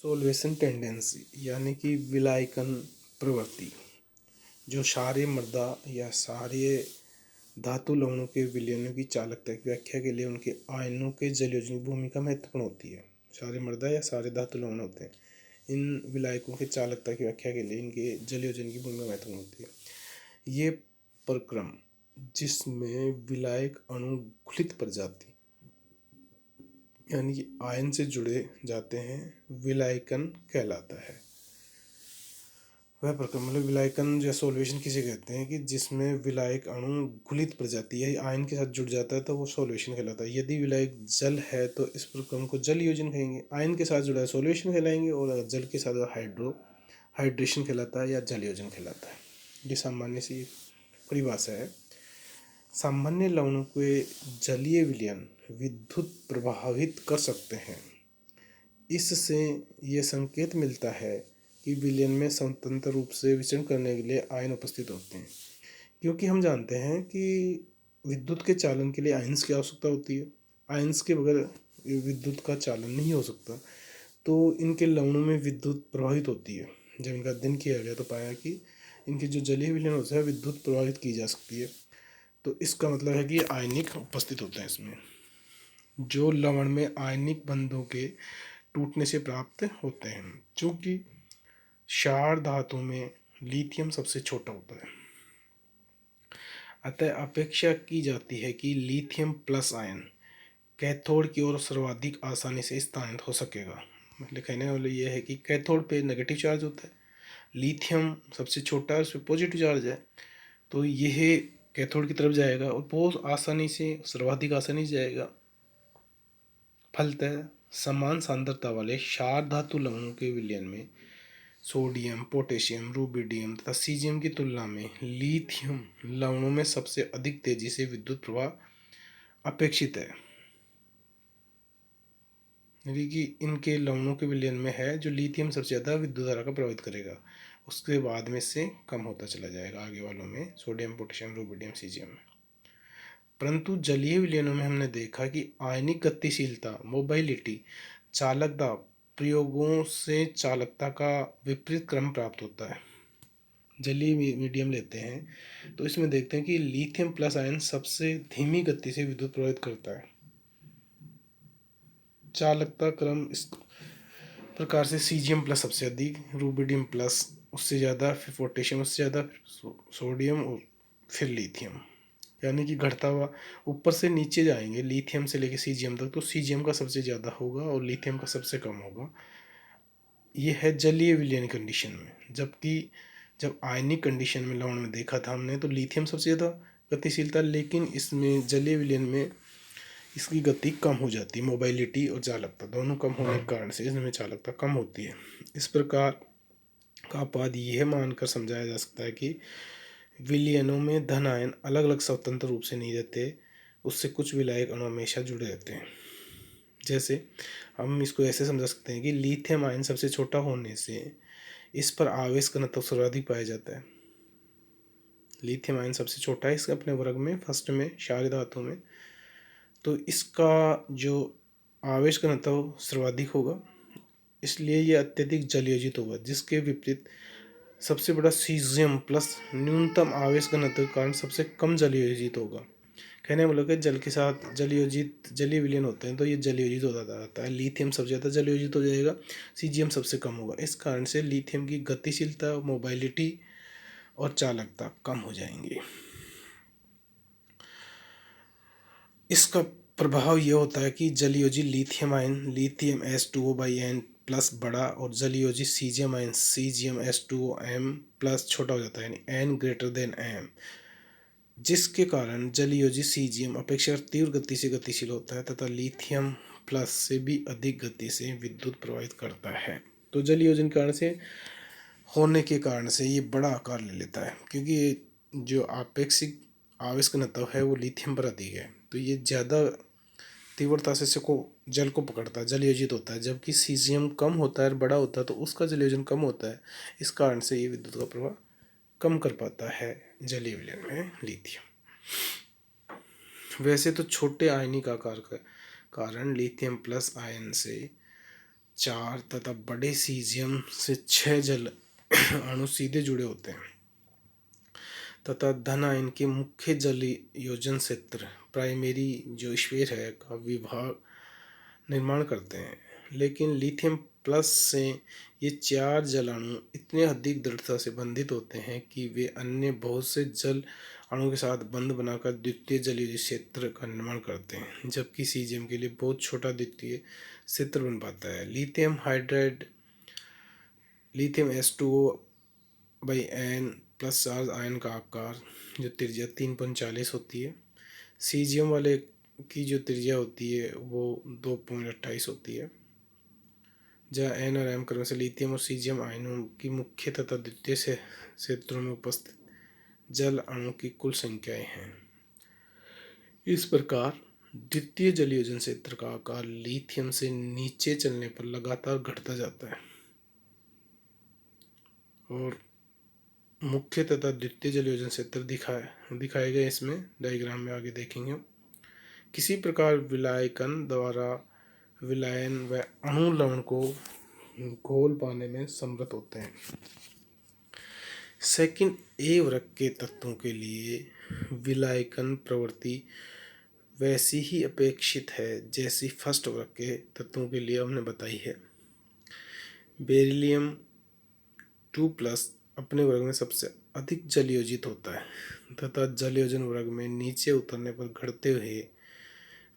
Solution tendency यानी कि विलायकन प्रवृत्ति जो क्षारीय मृदा या क्षारीय धातु लवणों के विलयन की चालकता की व्याख्या के लिए उनके आयनों के जलयोजन की भूमिका महत्वपूर्ण होती है। क्षारीय मृदा या क्षारीय धातु लवण होते हैं, इन विलायकों की चालकता की व्याख्या के लिए इनके जलयोजन की भूमिका महत्वपूर्ण होती है। ये प्रक्रम जिसमें विलायक अणु घुलित प्रजाति यानी कि आयन से जुड़े जाते हैं विलायकन कहलाता है। वह प्रक्रम मतलब विलायकन या सोल्वेशन किसे कहते हैं कि जिसमें विलायक अणु घुलित प्रजाति या आयन के साथ जुड़ जाता है तो वो सोल्वेशन कहलाता है। यदि विलायक जल है तो इस प्रक्रम को जल योजन कहेंगे, आयन के साथ जुड़ा है सोल्वेशन कहलाएंगे, और अगर जल के साथ हाइड्रेशन कहलाता है या जल योजन कहलाता है। ये सामान्य सी परिभाषा है। सामान्य लवणों के जलीय विलयन विद्युत प्रभावित कर सकते हैं। इससे ये संकेत मिलता है कि विलयन में स्वतंत्र रूप से विचरण करने के लिए आयन उपस्थित होते हैं, क्योंकि हम जानते हैं कि विद्युत के चालन के लिए आयंस की आवश्यकता होती है। आयंस के बगैर विद्युत का चालन नहीं हो सकता, तो इनके लवणों में विद्युत प्रभावित होती है। जब इनका अध्ययन किया गया तो पाया कि इनके जो जलीय विलयन होता है विद्युत प्रभावित की जा सकती है। तो इसका मतलब है कि आयनिक उपस्थित होते हैं इसमें, जो लवण में आयनिक बंधों के टूटने से प्राप्त होते हैं। चूँकि क्षार धातु में लिथियम सबसे छोटा होता है, अतः अपेक्षा की जाती है कि लिथियम प्लस आयन कैथोड की ओर सर्वाधिक आसानी से स्थानांतरित हो सकेगा। मतलब कहने वाले ये है कि कैथोड पे नेगेटिव चार्ज होता है, लिथियम सबसे छोटा है, उस पर पॉजिटिव चार्ज है, तो यह कैथोड की तरफ जाएगा और बहुत आसानी से सर्वाधिक आसानी से जाएगा। फलतः समान सांद्रता वाले क्षार धातु लवणों के विलयन में सोडियम, पोटेशियम, रुबिडियम तथा सीजियम की तुलना में लिथियम लवणों में सबसे अधिक तेजी से विद्युत प्रवाह अपेक्षित है। यानी कि इनके लवणों के विलयन में है जो लिथियम सबसे ज़्यादा विद्युत धारा का प्रभावित करेगा, उसके बाद में से कम होता चला जाएगा आगे वालों में सोडियम, पोटेशियम, रुबिडियम, सीजियम में। परंतु जलीय विलयनों में हमने देखा कि आयनिक गतिशीलता, मोबाइलिटी, चालकता प्रयोगों से चालकता का विपरीत क्रम प्राप्त होता है। जलीय मीडियम लेते हैं तो इसमें देखते हैं कि लिथियम प्लस आयन सबसे धीमी गति से विद्युत प्रभावित करता है। चालकता क्रम इस प्रकार से सीजियम प्लस सबसे अधिक, रुबिडियम प्लस उससे ज़्यादा, फिर पोटेशियम उससे ज़्यादा, फिर सोडियम और फिर लिथियम, यानी कि घटता हुआ ऊपर से नीचे जाएंगे लिथियम से लेकर सीजियम तक, तो सीजियम का सबसे ज़्यादा होगा और लिथियम का सबसे कम होगा। ये है जलीय विलयन कंडीशन में। जबकि जब आयनिक कंडीशन में लवण में देखा था हमने तो लिथियम सबसे ज़्यादा गतिशील था, लेकिन इसमें जलीय विलयन में इसकी गति कम हो जाती है। मोबाइलिटी और चालकता दोनों कम होने के कारण से इसमें चालकता कम होती है। इस प्रकार का अपवाद यह मानकर समझाया जा सकता है कि विलयनों में धन आयन अलग अलग स्वतंत्र रूप से नहीं रहते, उससे कुछ विलायक अणु हमेशा जुड़े रहते हैं। जैसे हम इसको ऐसे समझा सकते हैं कि लिथियम आयन सबसे छोटा होने से इस पर आवेश घनत्व सर्वाधिक पाया जाता है। लिथियम आयन सबसे छोटा है इसके अपने वर्ग में, फर्स्ट में, क्षारीय धातु में, तो इसका जो आवेश घनत्व सर्वाधिक होगा, इसलिए यह अत्यधिक जलयोजित होगा। जिसके विपरीत सबसे बड़ा सीजियम प्लस न्यूनतम आवेश घनत्व के कारण सबसे कम जलयोजित होगा। कहने वालों के जल के साथ जलयोजित जलीय विलयन होते हैं तो ये जलयोजित होता जाता है। लिथियम सबसे ज़्यादा जलयोजित हो जाएगा, सीजियम सबसे कम होगा। इस कारण से लिथियम की गतिशीलता, मोबाइलिटी और चालकता कम हो जाएंगी। इसका प्रभाव यह होता है कि जलयोजी lithium ion lithium H2O/N plus बड़ा और जलयोजी caesium ion caesium H2O M+ छोटा हो जाता है, यानी N>M, जिसके कारण जलयोजी सीजियम अपेक्षाकृत तीव्र गति से गतिशील होता है तथा लिथियम प्लस से भी अधिक गति से विद्युत प्रवाहित करता है। तो जलयोजन कारण से होने के कारण से ये बड़ा आकार ले लेता है, क्योंकि ये जो आपेक्षिक आवेश घनत्व है वो लिथियम पर अधिक है, तो ये ज़्यादा तीव्रता से इसको जल को पकड़ता है, जलयोजित होता है। जबकि सीजियम कम होता है और बड़ा होता है तो उसका जलयोजन कम होता है, इस कारण से ये विद्युत का प्रवाह कम कर पाता है जलीय विलयन में लिथियम। वैसे तो छोटे आयनिक आकार का कारण लिथियम प्लस आयन से 4 तथा बड़े सीजियम से 6 जल अणु सीधे जुड़े होते हैं तथा धन आयन के मुख्य जल योजन क्षेत्र प्राइमरी जो स्फीयर है का विभाग निर्माण करते हैं। लेकिन लिथियम प्लस से ये 4 जल अणु इतने अधिक दृढ़ता से बंधित होते हैं कि वे अन्य बहुत से जल अणु के साथ बंध बनाकर द्वितीय जलीय क्षेत्र का निर्माण करते हैं, जबकि सीजियम के लिए बहुत छोटा द्वितीय क्षेत्र बन पाता है। Lithium hydride lithium H2O/N plus charge ion का आकार जो त्रिज्या 3.40 होती है, सीजियम वाले की जो त्रिज्या होती है वो 2.28 होती है, जहाँ एन और एम क्रम से लिथियम और सीजियम आयनों की मुख्य तथा द्वितीय से क्षेत्रों में उपस्थित जल अणु की कुल संख्याएं हैं। इस प्रकार द्वितीय जलयोजन क्षेत्र का आकार लिथियम से नीचे चलने पर लगातार घटता जाता है और मुख्य तथा द्वितीय जलयोजन क्षेत्र दिखाए गए इसमें डायग्राम में आगे देखेंगे। किसी प्रकार विलायकन द्वारा विलायन व अणु लवण को घोल पाने में समर्थ होते हैं। सेकंड ए वर्ग के तत्वों के लिए विलायकन प्रवृत्ति वैसी ही अपेक्षित है जैसी फर्स्ट वर्ग के तत्वों के लिए हमने बताई है। बेरिलियम 2+ अपने वर्ग में सबसे अधिक जलयोजित होता है तथा जलयोजन वर्ग में नीचे उतरने पर घटते हुए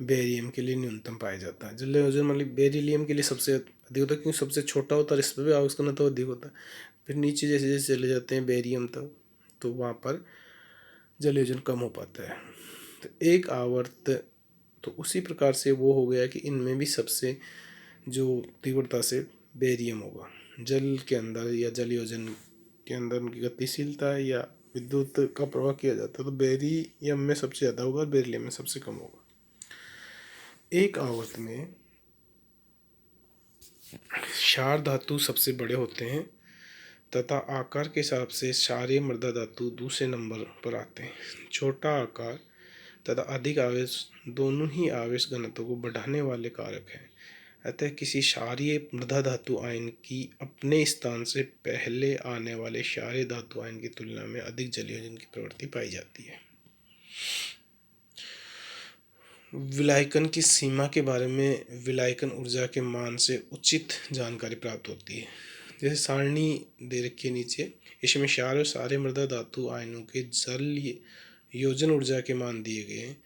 बेरियम के लिए न्यूनतम पाया जाता है। जलयोजन मतलब बेरिलियम के लिए सबसे अधिक होता है क्योंकि सबसे छोटा होता है, इस पर भी आवेश घनत्व तो अधिक होता है। फिर नीचे जैसे जैसे चले जाते हैं बेरियम तक तो वहाँ पर जलयोजन कम हो पाता है। तो एक आवर्त तो उसी प्रकार से वो हो गया कि इनमें भी सबसे जो तीव्रता से बेरियम होगा। जल के अंदर या जलयोजन के अंदर उनकी गतिशीलता है या विद्युत का प्रवाह किया जाता है तो बेरियम में सबसे ज़्यादा होगा और बेरिलियम में सबसे कम होगा। एक आवर्त में क्षार धातु सबसे बड़े होते हैं तथा आकार के हिसाब से क्षारीय मृदा धातु दूसरे नंबर पर आते हैं। छोटा आकार तथा अधिक आवेश दोनों ही आवेश घनत्व को बढ़ाने वाले कारक हैं। अतः किसी क्षारीय मृदा धातु आयन की अपने स्थान से पहले आने वाले क्षारीय धातु आयन की तुलना में अधिक जलयोजन की प्रवृत्ति पाई जाती है। विलायकन की सीमा के बारे में विलायकन ऊर्जा के मान से उचित जानकारी प्राप्त होती है। जैसे सारणी दे रखी है नीचे, इसमें क्षार और सारे मृदा धातु आयनों के जल योजन ऊर्जा के मान दिए गए हैं।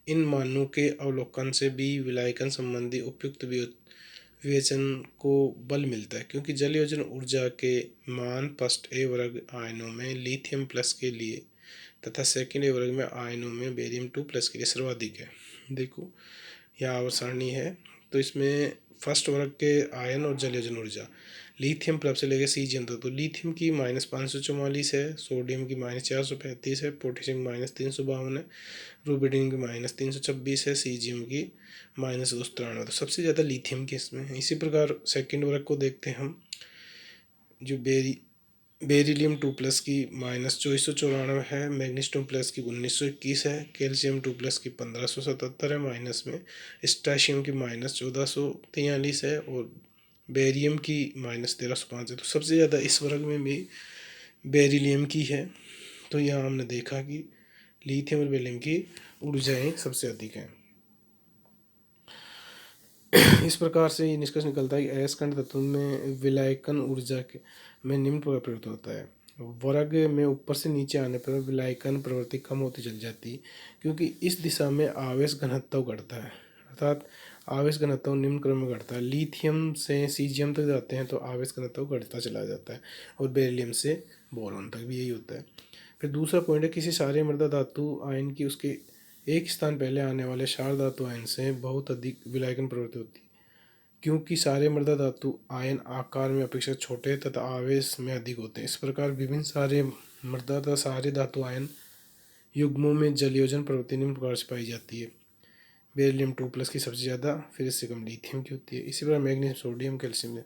इन मानों के अवलोकन से भी विलायकन संबंधी उपयुक्त विवेचन को बल मिलता है, क्योंकि जल योजन ऊर्जा के मान फर्स्ट ए वर्ग आयनों में लिथियम प्लस के लिए तथा सेकंड ए वर्ग में आयनों में बेरियम 2+ के लिए सर्वाधिक है। देखो यह आवर्त सारणी है तो इसमें फर्स्ट वर्ग के आयन और जलयोजन ऊर्जा लिथियम प्लस से लेकर सीजियम तक, तो लिथियम की -544 है, सोडियम की -435 है, पोटेशियम -352 है, रूबिडियम की -326 है, सीजियम की -293। तो सबसे ज़्यादा लिथियम की इसमें है। इसी प्रकार सेकंड वर्ग को देखते हैं हम, जो बेरिलियम 2+ की -2494 है, मैग्नीशियम प्लस की 1921 है, कैल्शियम 2+ की 1577 है माइनस में, स्ट्राशियम की -1443 है और बेरियम की -1305 है। तो सबसे ज़्यादा इस वर्ग में भी बेरिलियम की है। तो यहाँ हमने देखा कि लिथियम और बेरिलियम की ऊर्जाएं सबसे अधिक हैं। इस प्रकार से ये निष्कर्ष निकलता है कि अयस्कंठ तत्व में विलायकन ऊर्जा के में निम्न प्रकार प्रयुक्त होता है। वर्ग में ऊपर से नीचे आने पर विलायकन प्रवृत्ति कम होती चली जाती है, क्योंकि इस दिशा में आवेश घनत्व घटता है, अर्थात आवेश घनत्व निम्न क्रम में घटता है। लिथियम से सीजियम तक जाते हैं तो आवेश घनत्व घटता चला जाता है और बेरिलियम से बोरॉन तक भी यही होता है। फिर दूसरा पॉइंट है, किसी सारे मृदा धातु आयन की उसके एक स्थान पहले आने वाले क्षार धातु आयन से बहुत अधिक विलायकन प्रवृत्ति होती है, क्योंकि सारे मृदा धातु आयन आकार में अपेक्षा छोटे तथा आवेश में अधिक होते हैं। इस प्रकार विभिन्न सारे मृदा तथा सारे धातु आयन युग्मों में जलयोजन प्रवृत्ति निम्न प्रकार से पाई जाती है। बेरिलियम 2+ की सबसे ज़्यादा, फिर इससे कम लिथियम की होती है। इसी प्रकार मैग्नीशियम, सोडियम, कैल्शियम में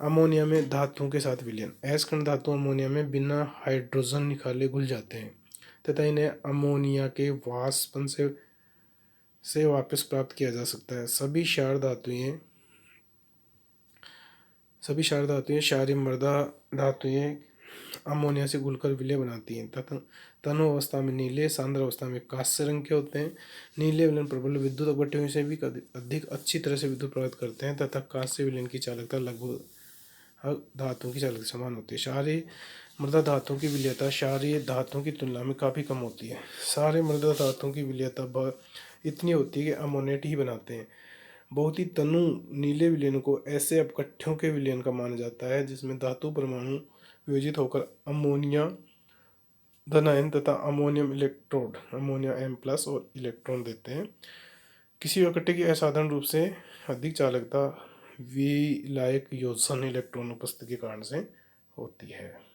अमोनिया में धातुओं के साथ विलयन, अयस्कंठ धातु अमोनिया में बिना हाइड्रोजन निकाले घुल जाते हैं तथा इन्हें अमोनिया के वाष्पन से वापस प्राप्त किया जा सकता है। सभी क्षार धातुएं सभी क्षार धातुएं क्षारीय मृदा धातुएं अमोनिया से घुलकर विलय बनाती हैं तथा तनु अवस्था में नीले, सांद्र अवस्था में कांस्य रंग के होते हैं। नीले विलयन प्रबल विद्युत अपघट्यों से भी अधिक अच्छी तरह से विद्युत प्रभावित करते हैं तथा कांस्य विलयन की चालकता लगभग हर धातुओं की चालकता समान होती है। क्षारीय मृदा धातुओं की विलयता क्षारीय धातुओं की तुलना में काफ़ी कम होती है। क्षारीय मृदा धातुओं की विलयता इतनी होती है कि अमोनेट ही बनाते हैं। बहुत ही तनु नीले विलयन को ऐसे अपकट्ठों के विलयन का माना जाता है जिसमें धातु परमाणु वियोजित होकर अमोनिया धनायन तथा अमोनियम इलेक्ट्रोड अमोनिया M+ और इलेक्ट्रॉन देते हैं। किसी इकट्ठे की असाधारण रूप से अधिक चालकता विलायक योजन इलेक्ट्रॉन उपस्थिति के कारण से होती है।